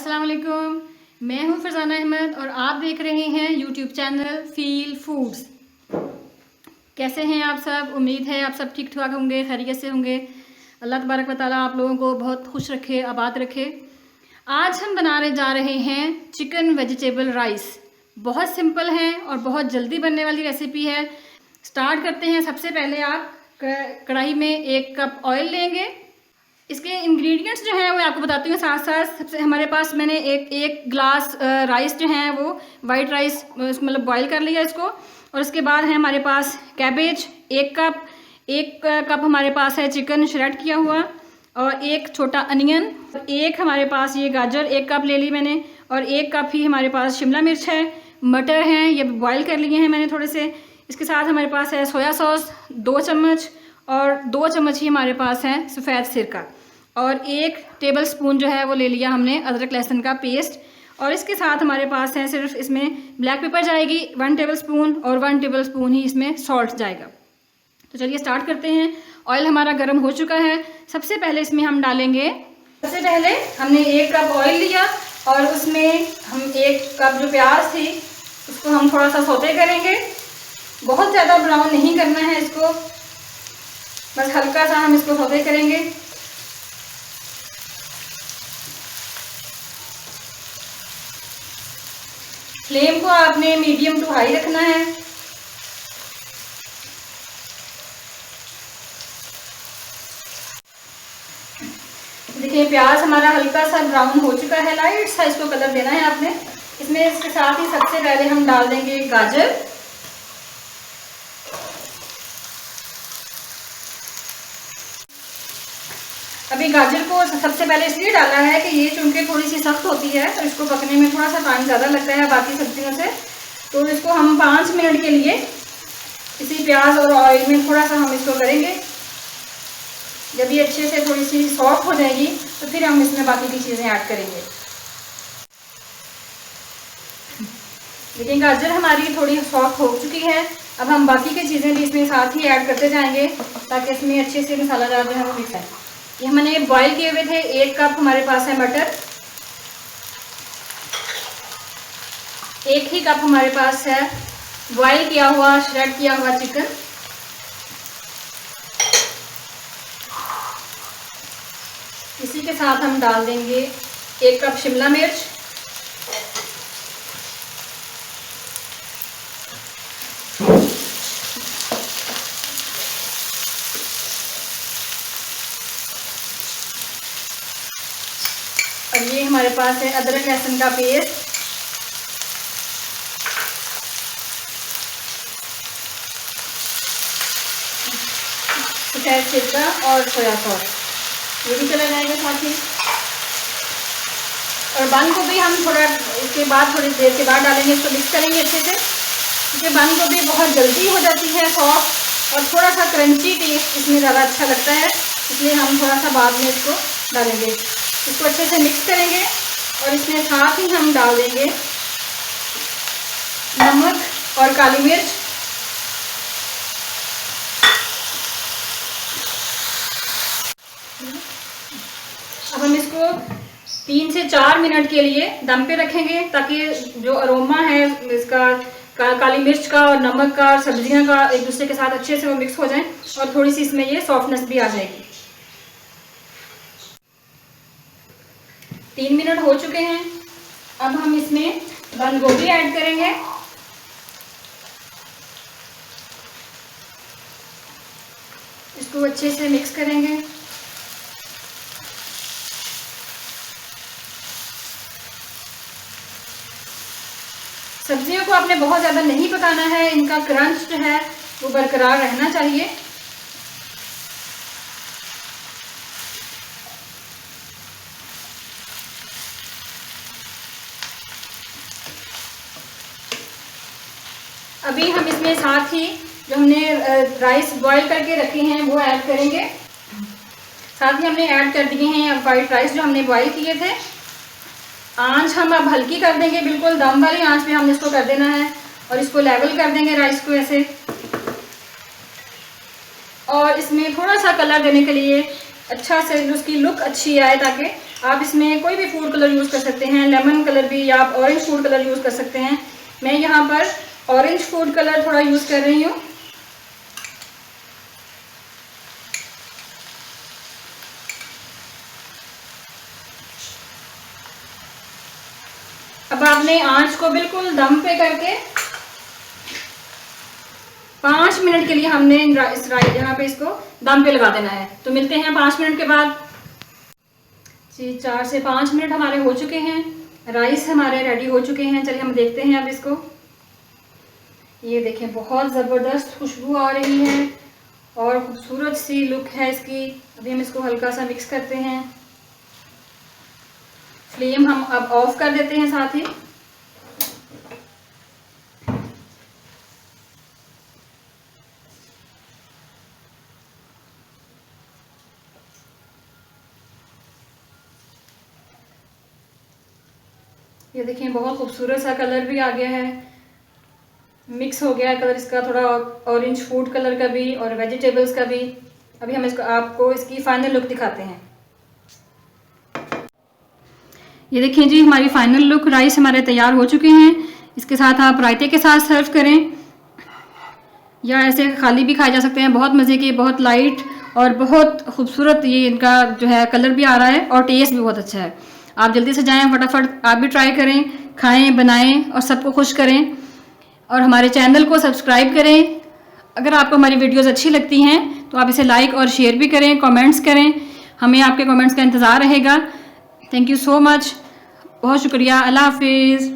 अस्सलाम वालेकुम। मैं हूं फरजाना अहमद और आप देख रहे हैं यूट्यूब चैनल फील फूड्स। कैसे हैं आप सब? उम्मीद है आप सब ठीक ठाक होंगे, खैरियत से होंगे। अल्लाह तबारक व तआला आप लोगों को बहुत खुश रखे, आबाद रखे। आज हम बनाने जा रहे हैं चिकन वेजिटेबल राइस। बहुत सिंपल है और बहुत जल्दी बनने वाली रेसिपी है। स्टार्ट करते हैं। सबसे पहले आप कढ़ाई में 1 कप ऑयल लेंगे। इसके इंग्रेडिएंट्स जो हैं वो आपको बताती हूँ साथ साथ। सबसे हमारे पास मैंने एक गिलास राइस जो हैं वो वाइट राइस मतलब बॉईल कर लिया इसको। और उसके बाद है हमारे पास कैबेज 1 कप हमारे पास है चिकन श्रेड किया हुआ, और 1 छोटा अनियन, एक हमारे पास ये गाजर 1 कप ले ली मैंने, और 1 कप ही हमारे पास शिमला मिर्च है। मटर हैं, ये बॉईल कर लिए हैं मैंने थोड़े से। इसके साथ हमारे पास है सोया सॉस 2 चम्मच, और 2 चम्मच ही हमारे पास है सफ़ेद सिरका, और 1 टेबल स्पून जो है वो ले लिया हमने अदरक लहसुन का पेस्ट। और इसके साथ हमारे पास है सिर्फ इसमें ब्लैक पेपर जाएगी 1 टेबल स्पून, और 1 टेबल स्पून ही इसमें सॉल्ट जाएगा। तो चलिए स्टार्ट करते हैं। ऑयल हमारा गर्म हो चुका है। सबसे पहले इसमें हम डालेंगे, सबसे पहले हमने 1 कप ऑयल लिया और उसमें हम 1 कप जो प्याज थी उसको हम थोड़ा सा सौते करेंगे। बहुत ज़्यादा ब्राउन नहीं करना है इसको, बस हल्का सा हम इसको सौते करेंगे। फ्लेम को आपने मीडियम टू हाई रखना है। देखिए प्याज हमारा हल्का सा ब्राउन हो चुका है, लाइट सा इसको कलर देना है आपने। इसमें इसके साथ ही सबसे पहले हम डाल देंगे गाजर। अभी गाजर को सबसे पहले इसलिए डाला है कि ये चूंकि थोड़ी सी सख्त होती है तो इसको पकने में थोड़ा सा टाइम ज़्यादा लगता है बाकी सब्जियों से। तो इसको हम 5 मिनट के लिए इसी प्याज और ऑयल में थोड़ा सा हम इसको करेंगे। जब ये अच्छे से थोड़ी सी सॉफ्ट हो जाएगी तो फिर हम इसमें बाकी की चीज़ें ऐड करेंगे। लेकिन गाजर हमारी थोड़ी सॉफ्ट हो चुकी है। अब हम बाकी की चीज़ें भी इसमें साथ ही ऐड करते जाएंगे ताकि इसमें अच्छे से मसालादार जो है वो मिक्स है। ये मैंने बॉईल किए हुए थे 1 कप हमारे पास है मटर, 1 ही कप हमारे पास है बॉईल किया हुआ श्रेड किया हुआ चिकन। इसी के साथ हम डाल देंगे 1 कप शिमला मिर्च, और ये हमारे पास है अदरक लहसुन का पेस्ट, सफ़ेद सिरका और सोया सॉस, ये भी चला जाएगा साथ ही। और बंद गोभी हम थोड़ा इसके बाद थोड़ी देर के बाद डालेंगे, इसको मिक्स करेंगे अच्छे से, क्योंकि बंद गोभी बहुत जल्दी हो जाती है सॉफ्ट, और थोड़ा सा क्रंची टेस्ट इसमें ज़्यादा अच्छा लगता है, इसलिए हम थोड़ा सा बाद में इसको डालेंगे। इसको अच्छे से मिक्स करेंगे और इसमें साथ ही हम डाल देंगे नमक और काली मिर्च। अब हम इसको 3 से 4 मिनट के लिए दम पे रखेंगे ताकि जो अरोमा है इसका काली मिर्च का और नमक का और सब्जियां का एक दूसरे के साथ अच्छे से वो मिक्स हो जाए और थोड़ी सी इसमें ये सॉफ्टनेस भी आ जाएगी। 3 मिनट हो चुके हैं। अब हम इसमें बंद गोभी ऐड करेंगे। इसको अच्छे से मिक्स करेंगे। सब्जियों को आपने बहुत ज़्यादा नहीं पकाना है, इनका क्रंच जो है वो बरकरार रहना चाहिए। अभी हम इसमें साथ ही जो हमने राइस बॉईल करके रखे हैं वो ऐड करेंगे। साथ ही हमने ऐड कर दिए हैं वाइट राइस जो हमने बॉईल किए थे। आंच हम अब हल्की कर देंगे, बिल्कुल दम वाली आंच पे हमने इसको कर देना है, और इसको लेवल कर देंगे राइस को ऐसे। और इसमें थोड़ा सा कलर देने के लिए अच्छा से उसकी लुक अच्छी आए ताकि आप इसमें कोई भी फूड कलर यूज़ कर सकते हैं, लेमन कलर भी, या आप ऑरेंज फूड कलर यूज़ कर सकते हैं। मैं यहाँ पर ऑरेंज फूड कलर थोड़ा यूज़ कर रही हूँ। अब आपने आंच को बिल्कुल दम पे करके 5 मिनट के लिए हमने इस यहाँ पे इसको दम पे लगा देना है। तो मिलते हैं 5 मिनट के बाद। जी 4 से 5 मिनट हमारे हो चुके हैं, राइस हमारे रेडी हो चुके हैं। चलिए हम देखते हैं अब इसको। ये देखें, बहुत ज़बरदस्त खुशबू आ रही है और खूबसूरत सी लुक है इसकी। अभी हम इसको हल्का सा मिक्स करते हैं। फ्लेम हम अब ऑफ कर देते हैं साथ ही। ये देखिए, बहुत खूबसूरत सा कलर भी आ गया है, मिक्स हो गया है कलर इसका, थोड़ा ऑरेंज फूड कलर का भी और वेजिटेबल्स का भी। अभी हम इसको आपको इसकी फाइनल लुक दिखाते हैं। ये देखिए जी, हमारी फाइनल लुक, राइस हमारे तैयार हो चुके हैं। इसके साथ आप रायते के साथ सर्व करें या ऐसे खाली भी खाए जा सकते हैं। बहुत मज़े के, बहुत लाइट और बहुत खूबसूरत ये इनका जो है कलर भी आ रहा है और टेस्ट भी बहुत अच्छा है। आप जल्दी से जाएं, फटाफट आप भी ट्राई करें, खाएं, बनाएं और सबको खुश करें। और हमारे चैनल को सब्सक्राइब करें। अगर आपको हमारी वीडियोस अच्छी लगती हैं तो आप इसे लाइक और शेयर भी करें, कमेंट्स करें। हमें आपके कमेंट्स का इंतज़ार रहेगा। थैंक यू सो मच, बहुत शुक्रिया। अल्लाह हाफिज़।